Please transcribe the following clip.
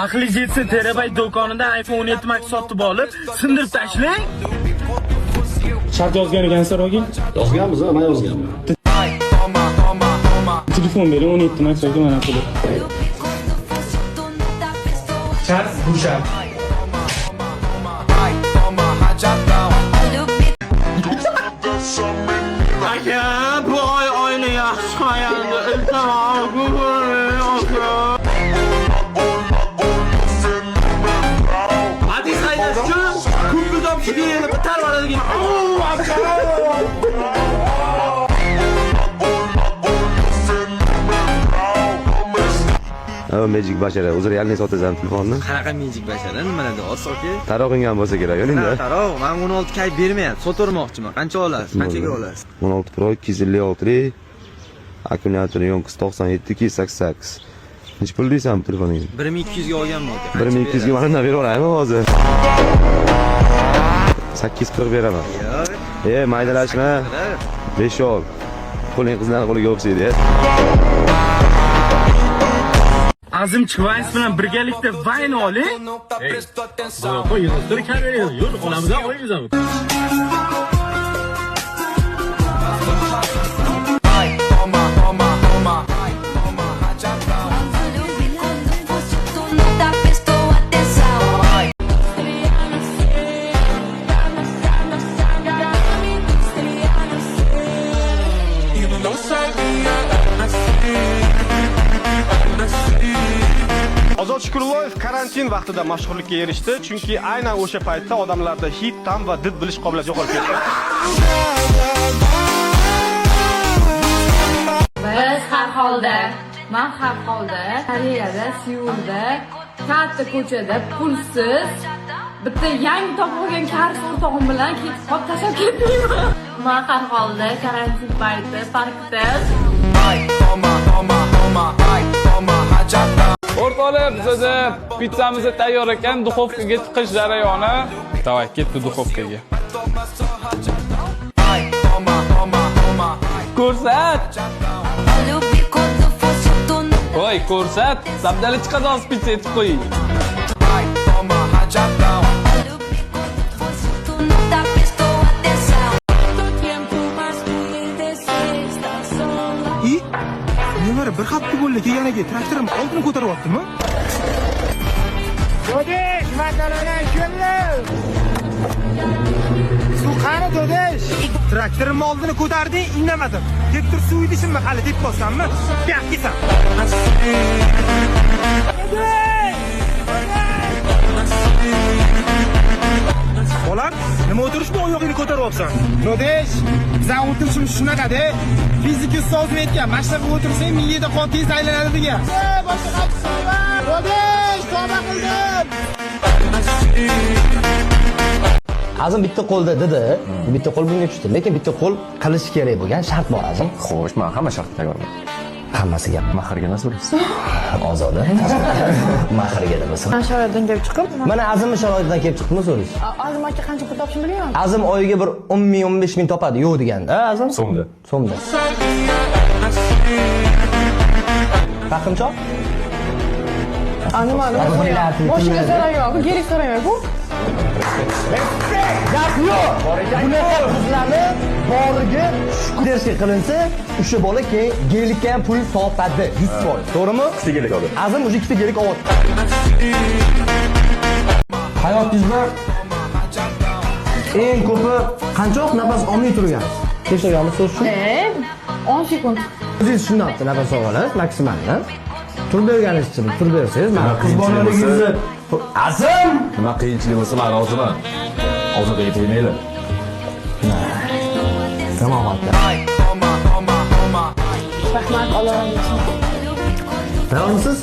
Aqli yetsa terabayt do'konida iPhone 17 Max sotib olib, sindirib tashlang. Shart yozgan ekansiz, Rogi? Yozganmiz, men yozganman. Telefon bering, 17 Max yoki mana puli. Shart, bu shart. Aka, bu oyni yaxshi qo'yandi. Iltimos, bu Hadi haydashchi, ko'pidam shidiyani bitar bo'ladigan. Magic bashara, o'zi realni sotasan telefonni. Qanaqa Magic bashara? Nimalarda osoki? Taroqingan bo'lsa kerak, yo'lingda. Taroq, men 16 kay bermayapti. So'tirmoqchiman. Qancha olasiz? Qanchaga olasiz? 16 Pro 256 akkumulyator yonkisi 97 Necha pul deysan bu telefoningga? 1200 ga olganman aka. 1200 ga mana berib olaymi hozir? 840 beraman. Yo'q. Maydalashma. 5 ol. Qo'ling qizlarning qo'liga o'xshaydi. Azim Chivayns bilan birgalikda Vine oling. Qo'y, yuzdir kamera yo'q, qo'limizdan olamiz. Ozod Shukurulloyev karantin vaqtida mashhurlikka erishdi, chunki aynan o'sha paytda odamlarda hid, ta'm va did bilish qobiliyati yo'qolib ketgan. Biz har holda, men har holda Koreyada, Seulda, katta ko'chada pulsiz bitta yangi topilgan kars o'rtog'im bilan ketib qolib tashlab ketdimman. Men har holda karantin payti parkda O'rtoqlar, bizda pizzamiz tayyor ekan, duxovkaga tiqish jarayoni. Davay, ketdi duxovkaga. Ko'rsat. Voy, ko'rsat. Sabdali chiqadi, hozir pizza etib qo'ying. Nima bir hafta bo'ldi kelganiga traktorim oldini ko'taryaptimi? Dodesh, makaladan keldim. Suv qani Dodesh? Traktorimni oldini ko'tarding, indamadim. Hektor suv idishimni hali deb qolsammi? Gap kesam. Bolam, nima o'tirishni oyog'ingni ko'taryapsan? Dodesh, bizning o'tirishimiz shunaqa-da. Fizika ustozi aytgan, mashina qilib o'tirsang miyada qon tez aylanadi degan. Boshqa qattiqlar. Dodesh, tavba qildim. Azim bitta qo'lda dedi, bitta qo'l bunga tushdi, lekin bitta qo'l qilish kerak bo'lgan shart bor Azim. Xo'sh, men hamma shartga tayyorman. Hammasi gap. Mahrga nasib bo'lsin. Ozoda. Mahrga deb bo'lsin. sharoitdan kelib chiqib, Mana Azimning sharoitidan kelib chiqdimi so'rash? Azim aka qancha pul topishini bilmayman. Azim oyiga bir 10 ming, 15 ming topadi, yo'q deganda. Azim? So'mda. So'mda. Taqimchoq? Nima? Boshqa zarar yo'q, kerak zarar yo'q. Gap yo'q. Bunaqa qizlarni boriga shukrishga qilinsa, o'sha bola keyin gelikka ham pul topadi. 100%. To'g'rimi? Ikkita gelik oldi. Azim o'sha ikkita gelik oldi. Hayotingizda eng ko'pi qanchoq nafas olmay turgan? Tekshirganmiz so'z shu. 10 sekund. O'zingiz tushunapti nafas olganiz maksimalni. Turib berganingizcha, turib bersangiz, mana qiz bolaligingizni Azim! Nima qiyinchilik bo'lsa, men roziman. Ozoda aytib mayli. Tamom aka. Rahmat, Alloh razı olsun. Tayyormisiz?